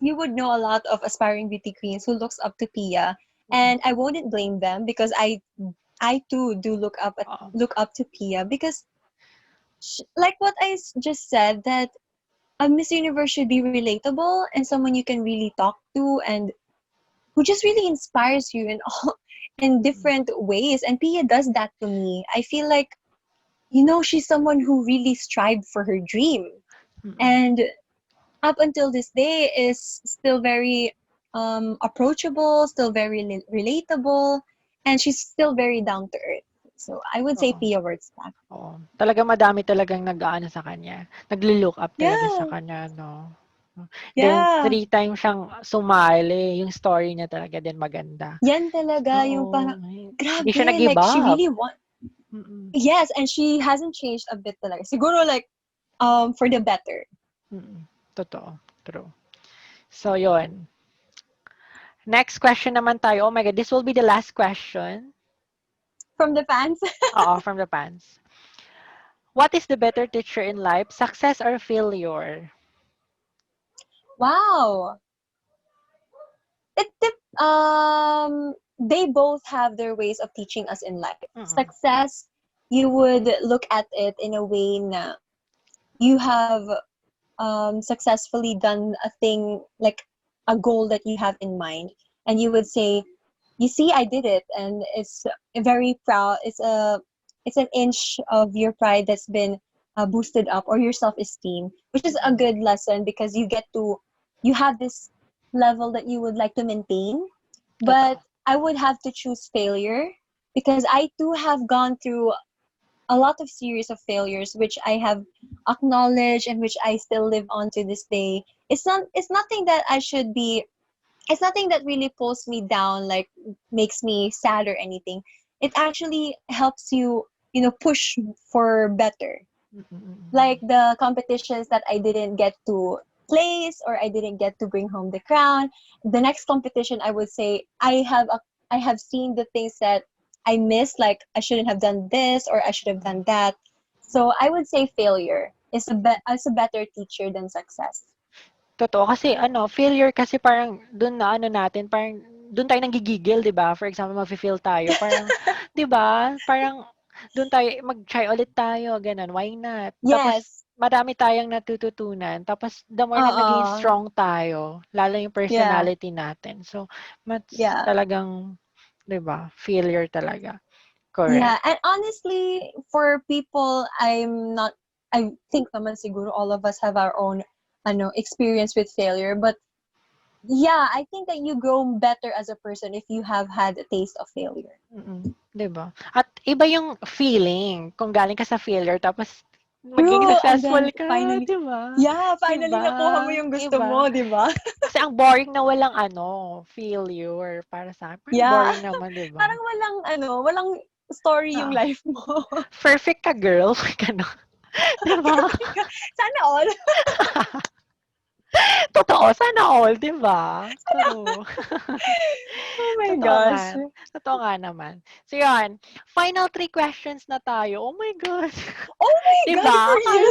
you would know a lot of aspiring beauty queens who looks up to Pia, and I wouldn't blame them because I too do oo. look up to Pia, because like what just said, that a Miss Universe should be relatable and someone you can really talk to, and who just really inspires you in all in different ways. And Pia does that to me. I feel like, she's someone who really strived for her dream, Mm, and up until this day is still very approachable, still very relatable, and she's still very down to earth. So I would say oo, Pia works back. oo. Talagang madami talagang nag-aano sa kanya, nagle-look up talaga sa Yeah, kanya 'no. Then yeah. 3 times siyang sumali, yung story niya talaga din maganda. Yan talaga yung Oo, parang, hindi siya grabe, nag-give like she up. really want. Mm, Yes, and she hasn't changed a bit talaga. Siguro like for the better. totoo, true. So yon. Next question naman tayo. Oh my God, this will be the last question. From the fans. Oo, from the fans. What is the better teacher in life, success or failure? Wow. They both have their ways of teaching us in life. Mm-mm. Success, you would look at it in a way na you have successfully done a thing, like a goal that you have in mind, and you would say, you see, I did it, and it's very proud. It's an inch of your pride that's been boosted up, or your self-esteem, which is a Mm-mm. good lesson, because you have this level that you would like to maintain. But Totoo. I would have to choose failure, because I too have gone through a lot of series of failures, which I have acknowledged and which I still live on to this day. It's nothing that I should be it's nothing that really pulls me down, like makes me sad or anything. It actually helps you, push for better. Like Mm-mm. the competitions that I didn't get to place, or I didn't get to bring home the crown. The next competition, I would say, I have seen the things that I missed, like I shouldn't have done this, or I should have done that. So I would say failure is a better teacher than success. Totoo kasi ano, failure kasi parang dun na ano natin, parang dun tayo nanggigigil, 'di ba? For example, mafe-fail tayo, parang 'di ba? Parang dun tayo mag-try ulit tayo, gano'n, why not? Tapos Yes. marami tayong natututunan, tapos the more na naging Uh-uh. strong tayo, lalo yung Yeah. personality natin. So, mas Yeah. talagang 'di ba, failure talaga. Correct. Yeah, and honestly, for people, I think naman siguro all of us have our own experience with failure, but yeah, I think that you grow better as a person if you have had a taste of failure. 'Di ba? At iba yung feeling kung galing ka sa failure tapos maging True, and successful then ka, finally, 'di ba? yeah, 'Di finally ba? nakuha mo yung gusto Iba. mo, di ba? Kasi ang boring na walang ano, failure para sa'kin. Parang Yeah. boring naman, 'di ba? Parang walang story yung Oo. life mo. Perfect ka girl, gano'n. 'Di ba? Sana all. Totoo, sana all, 'di ba? True. Oh my Totoo gosh. nga. Totoo nga naman. So, 'yun, final 3 questions na tayo. Oh my God. Oh my 'Di God, for ba? you.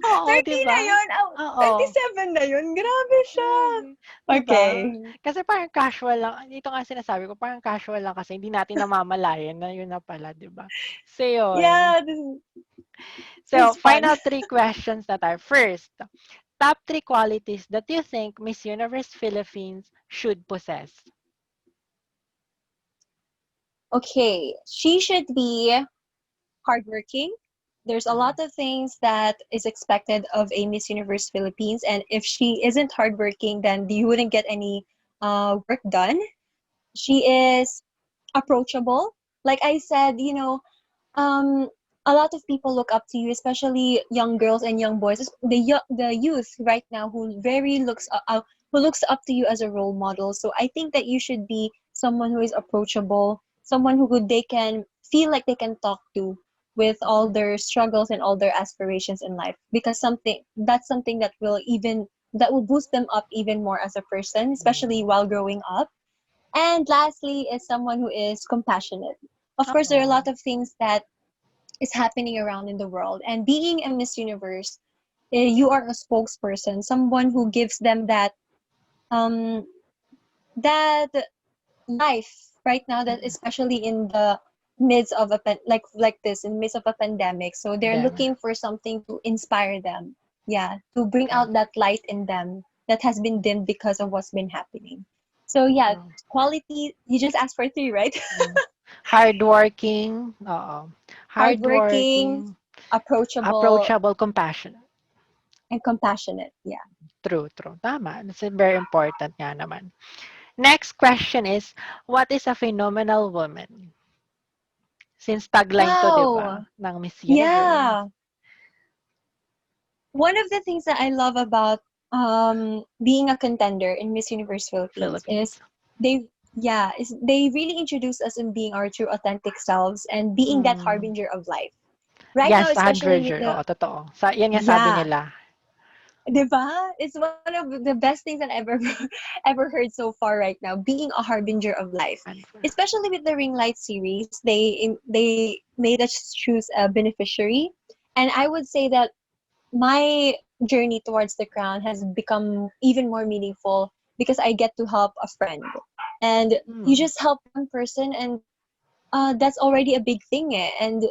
Oo, 'di 30 na ba? yun. Oh, Oo. 27 na yun. Grabe siya. Grabe, 'di ba? Okay. Kasi parang casual lang dito nga sinasabi ko parang casual lang kasi hindi natin namamalayan na 'yun na pala, 'di ba? So 'yun. Yeah, this So, is fun. final 3 questions na tayo. First, top 3 qualities that you think Miss Universe Philippines should possess. Okay, she should be hardworking. There's a Mm, lot of things that is expected of a Miss Universe Philippines, and if she isn't hardworking, then you wouldn't get any work done. She is approachable. Like I said, um, a lot of people look up to you, especially young girls and young boys, the youth right now who looks up to you as a role model. So I think that you should be someone who is approachable, someone they can feel like they can talk to with all mm, their struggles and all their aspirations in life, because something that will boost them up even more as a person, especially mm. while growing up. And lastly is someone who is compassionate. Of course, there are a Oo. lot of things that is happening around in the world, and being a Miss Universe, you are a spokesperson, someone who gives them um that life right now, that Mm, especially in the midst of like this, in the midst of a pandemic. So they're Dami. looking for something to inspire them, yeah, to bring True, out that light in them that has been dimmed because of what's been happening. So yeah, true. quality, you just asked for three, right? Mm. Hardworking, oo. Hardworking, Hardworking, approachable, approachable, compassionate. and compassionate. Yeah. True, true. Tama. That's very important nga naman. Next question is, what is a phenomenal woman? Since tagline to, 'di ba, Wow. ng Miss Universe Yeah. One of the things that I love about being a contender in Miss Universe Philippines is Philippines. they really introduce us in being our true authentic selves and being that Mm. harbinger of life. Right now, Yes, especially with 100. the Oo, totoo. Yan nga sabi yeah, nila. 'di ba? It's one of the best things that I've ever ever heard so far right now, being a harbinger of life. And Especially with the Ring Light series, they made us choose a beneficiary, and I would say that my journey towards the crown has become even more meaningful because I get to help a friend. And you mm, just help one person, and that's already a big thing. Eh. And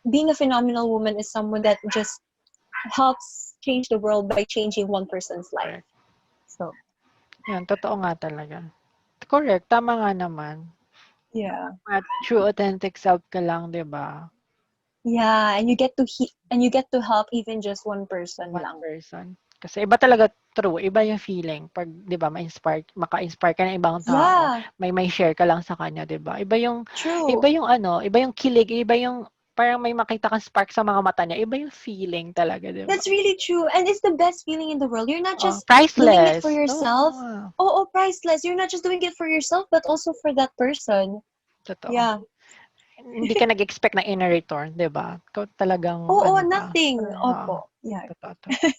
being a phenomenal woman is someone that just helps change the world by changing one person's life. correct. So, Yan, totoo nga talaga. Correct, tama nga naman. yeah. At true authentic self ka lang, 'di ba? Yeah, and you get to help even just one person One lang. person. Kasi iba talaga, true, iba yung feeling pag 'di ba maka-inspire ka ng ibang tao, Yeah, may share ka lang sa kanya, 'di ba? Iba true. yung ano, iba yung kilig, iba yung parang may makita kang spark sa mga mata niya, iba yung feeling talaga, 'di ba? That's really true. And it's the best feeling in the world. You're not Oh, just doing it for priceless. yourself. Oo, Oh, priceless. You're not just doing it for yourself, but also for that person. totoo. Yeah. Hindi ka nag-expect na in a return, 'di ba? Ikaw talagang Oh, ano ka, nothing. parang oo, Opo. Yeah. totoo, totoo.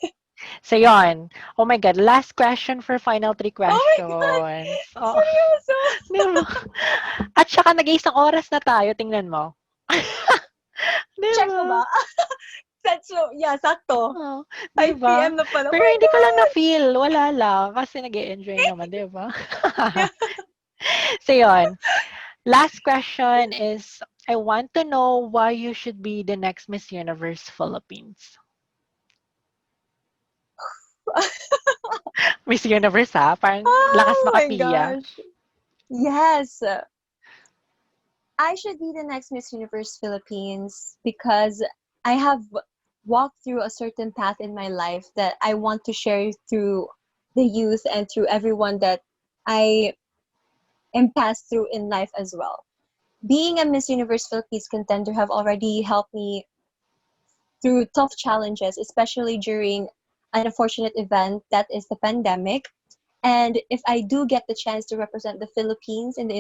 So, yun. Oh my God, last question for final 3 questions. Oh my Oh, God. Seryoso. di ba? At saka nag-iisang oras na tayo, tingnan mo. Di Check ba? mo ba? That's so, yeah, sakto. Oh, di 5 ba? p.m. na pala. Oh Pero my hindi ko lang God. na-feel. Wala lang. Kasi nag enjoy naman, di ba? Yeah. So, yun. Last question is, I want to know why you should be the next Miss Universe Philippines. Miss Universe, ha? Parang lakas Oh my makapiya. gosh. Yes. I should be the next Miss Universe Philippines because I have walked through a certain path in my life that I want to share through the youth and through everyone that I am passed through in life as well. Being a Miss Universe Philippines contender have already helped me through tough challenges, especially during an unfortunate event that is the pandemic. And if I do get the chance to represent the Philippines in the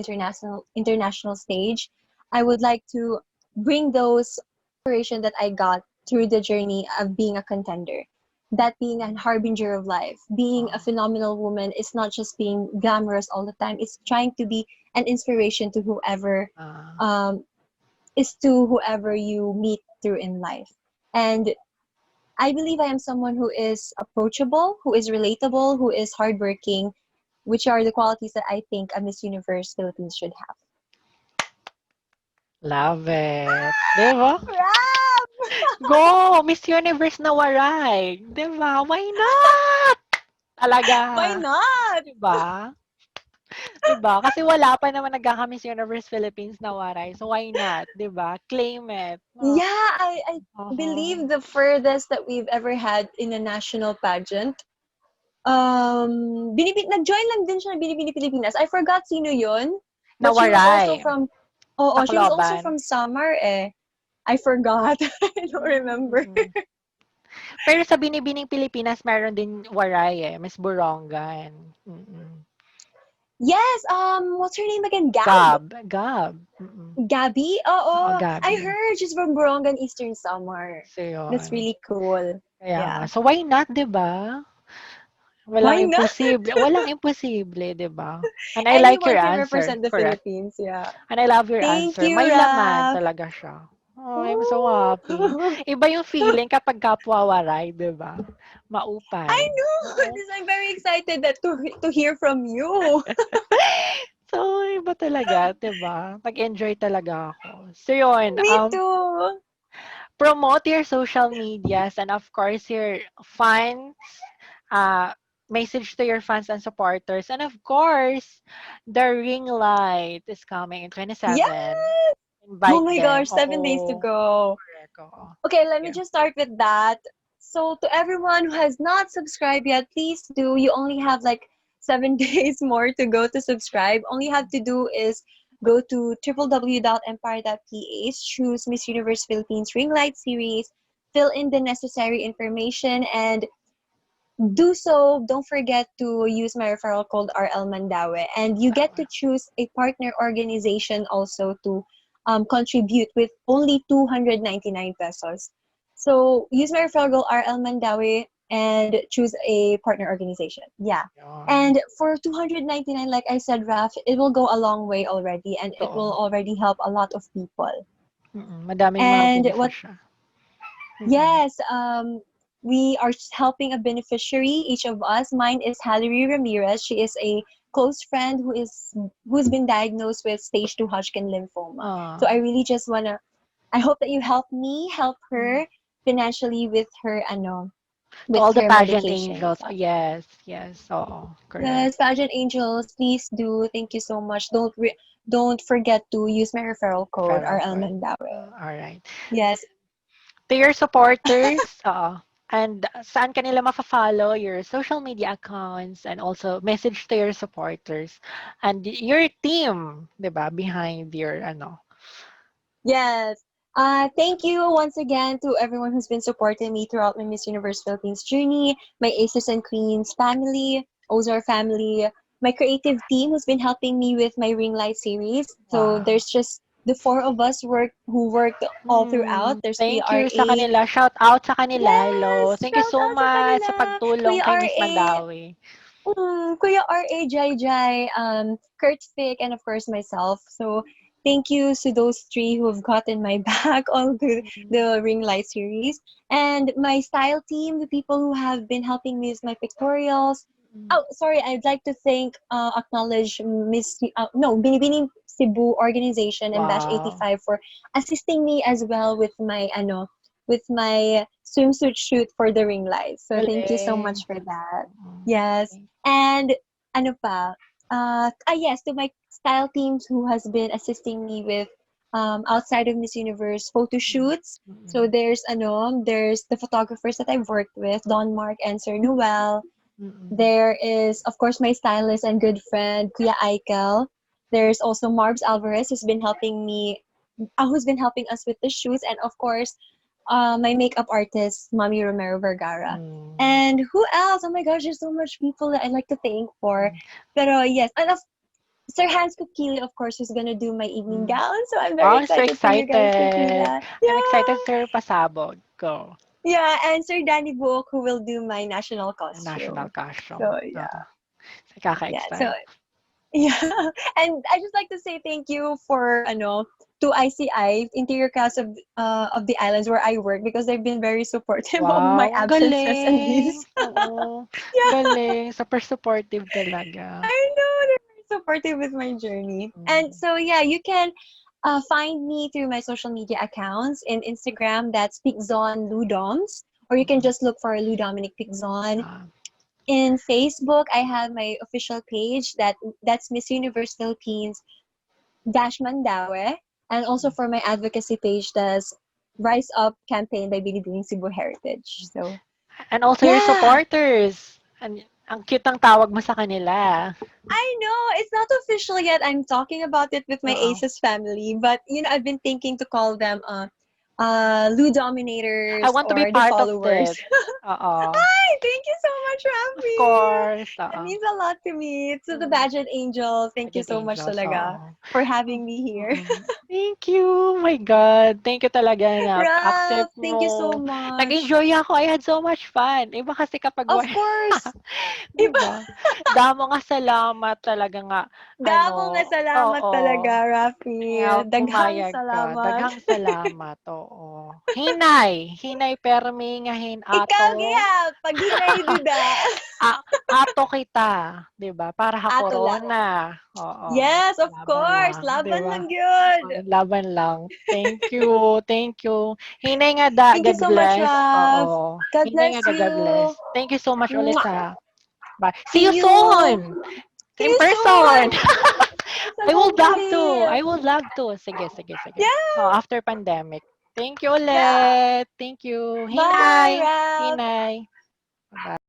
international stage, I would like to bring those inspiration that I got through the journey of being a contender. that being an harbinger of life, being a Oh, phenomenal woman is not just being glamorous all the time. It's trying to be an inspiration to ah, um, whoever you meet through in life. And I believe I am someone who is approachable, who is relatable, who is hardworking, which are the qualities that I think a Miss Universe Philippines should have. love it. Di ba? Rap! Go! Miss Universe na waray. Di ba? Why not? Why Talaga. not? Di ba? Di ba? Kasi wala pa naman nagkaka-Miss Universe Philippines na waray. So, why not? Di ba? Claim it. Oh, Yeah, I uh-huh. believe the furthest that we've ever had in a national pageant. Nag-join lang din siya ng Binibini Pilipinas. I forgot sino yun. Na But she was waray. also from, oh, she was also Tacloban. from Samar eh. I forgot. I don't remember. Mm. Pero sa Binibining Pilipinas, meron din waray eh. Miss Borongan. Mm. Yes, what's her name again? Gab? Gab. Gab. Mm. Gabby? Oo, Oo, I Gabi. heard she's from Borongan Eastern Samar. So, That's yun. really cool. Kaya nga. Yeah. So, why not, di ba? Walang Why not? imposible. Walang imposible, di ba? And I like your Anyone can answer. represent the Correct. Philippines. Yeah. And I love your Thank answer. you, May laman Raf. talaga siya. Oh, I'm so happy. Ooh. Iba yung feeling kapag kapwa waray, di ba? I Maupay. know. Oo. This I'm very excited that to hear from you. So, iba talaga, 'di ba? Nag-enjoy talaga ako. So, yun, Me too. promote your social medias and of course your fans, uh, message to your fans and supporters. And of course, the ring light is coming in Yeah. 27. Oh Invite my them. gosh, 7 days to Oo, go. correct. Oo. Okay, let me Yeah. just start with that. So, to everyone who has not subscribed yet, please do. You only have like 7 days more to go to subscribe. All you have to do is go to www.empire.ph, choose Miss Universe Philippines Ring Light Series, fill in the necessary information, and do so. Don't forget to use my referral code RL Mandaue. And you get Tama. to choose a partner organization also to contribute with only 299 pesos. So use my referral code RL Mandaue and choose a partner organization. Yeah. Yun. And for 299, like I said, Raf, it will go a long way already and it will Totoo. already help a lot of people. Madaming mga And what benepisya. Mm. Yes, we are helping a beneficiary, each of us. Mine is Hallery Ramirez. She is a close friend who's been diagnosed with stage 2 Hodgkin lymphoma. So I Ah. really just wanna I hope that you help me help Mm. her financially To with all the her pageant medications. angels. Yes, yes. Oo, correct. Yes, pageant angels, please do. Thank you so much. Don't forget to use my referral code Referral RL code. Mandawe. All right. Yes. To your supporters, and saan kanila mafa-follow your social media accounts and also message to your supporters and your team, 'di ba, behind your ano. Yes. Thank you once again to everyone who's been supporting me throughout my Miss Universe Philippines journey, my Aces and Queens family, Ozar family, my creative team who's been helping me with my ring light series. So Wow. there's just the four of us who worked all throughout. There's Kuya Thank you sa RA. kanila. Shout out sa kanila. Hello. Yes! Thank you Shout so out sa much sa kanila! pagtulong Kuya kay Miss RA, Mandawi. Kuya R.A. Jai Jai, Kurt Fick, and of course myself. So thank you to those three who have gotten my back all through Mm. the Ring Light series. And my style team, the people who have been helping me with my pictorials. Oh, sorry, I'd like to acknowledge Binibining Cebu organization and Batch Wow. 85 for assisting me as well with my swimsuit shoot for the ring lights. So thank you so Galing. much for that. Mm. Yes. And ano pa? Yes, to my style teams who has been assisting me with outside of Miss Universe photo shoots. So Mm. there's the photographers that I've worked with, Don Mark and Sir Noel. Mm. There is of course my stylist and good friend Kuya Aikel. There's also Marbs Alvarez who's been helping us with the shoots, and of course, my makeup artist, Mommy Romero Vergara. Mm. And who else? Oh my gosh, there's so much people that I'd like to thank for. Pero yes, and of Sir Hans Kukili, of course, who's gonna do my evening Mm. gown. So I'm very Oh, so excited for you guys to see excited. that. I'm excited Yeah. sir pasabog. Go. Yeah, and Sir Danny Book who will do my national National costume. costume. So yeah, yeah. So Kaka-excited. yeah, and I just like to say thank you for to ICI Interior Cast of the Islands where I work because they've been very supportive of my Wow, ang absences and galing. leaves. Oo, Yeah, galing. Super supportive talaga. I know they're very supportive with my journey. And Mm. so yeah, you can find me through my social media accounts in Instagram. That's Pigzon Ludoms, or you can Mm. just look for Lou Dominic Pigzon. Ah, In Facebook, I have my official page that's Miss Universe Philippines dash Mandaue, and also for my advocacy page, that's Rise Up campaign by Binibining Cebu Heritage. So and also your yeah, supporters. Ang cute ng tawag mo sa kanila. I know it's not official yet. I'm talking about it with my Oo. ACES family, but I've been thinking to call them Lou I Dominators want to be or the part of followers. that. Oo. Hi, thank you so much, Of Rafi. course. That Oo. means a lot to me. To the Mm. Pageant Angel, thank you Pageant so much Angels, talaga oo. for having me here. Thank you. Oh my God. Thank you talaga na Ralph, accept thank you so mo. much. Nag-enjoy ako. I had so much fun. Iba kasi kapag Of course. 'di Iba. ba? Damo nga salamat talaga nga Damo nga ano, salamat oo. talaga, Rafi. Kaya Daghang pumayag ka. salamat. Daghang salamat, oo. Hinay, hinay permi nga Ikaw ato. kaya, pag hinay duda. Ato kita, 'di ba? Para ha Ato lang. corona. Oo, Yes, of laban course. lang, 'di Laban ba? lang yun. Oo, laban lang. Thank you, thank you. Hinay nga da, Thank you God so much, bless. Ralph. Oo, God hinay bless nga da, God bless. you. Thank you so much ulit Mwah. ha. Bye. See you See you. soon See in you person. soon. Person, I would love to. hopefully. I would love to. Sige, sige, sige. Oh, Yeah. after pandemic. Thank you Yeah. ulit. Thank you. Bye, Hinay. Ralph. Hinay. Bye.